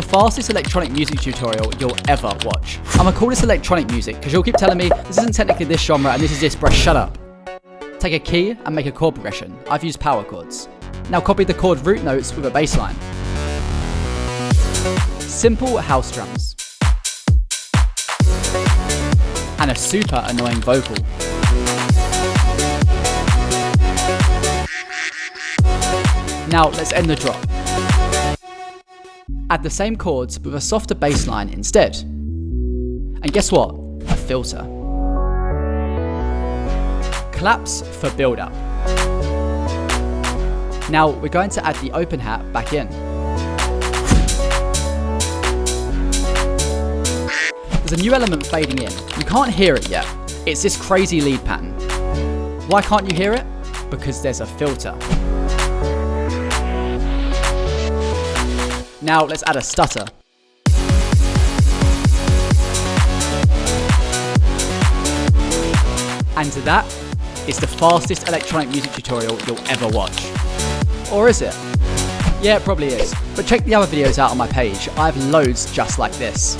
the fastest electronic music tutorial you'll ever watch. I'm gonna call this electronic music because you'll keep telling me this isn't technically this genre and this is this, bruh, shut up. Take a key and make a chord progression. I've used power chords. Now copy the chord root notes with a bass line. Simple house drums. And a super annoying vocal. Now let's end the drop. Add the same chords with a softer bass line instead. And guess what? A filter. Claps for build-up. Now we're going to add the open hat back in. There's a new element fading in. You can't hear it yet. It's this crazy lead pattern. Why can't you hear it? Because there's a filter. Now let's add a stutter. And that is the fastest electronic music tutorial you'll ever watch. Or is it? Yeah, it probably is. But check the other videos out on my page. I have loads just like this.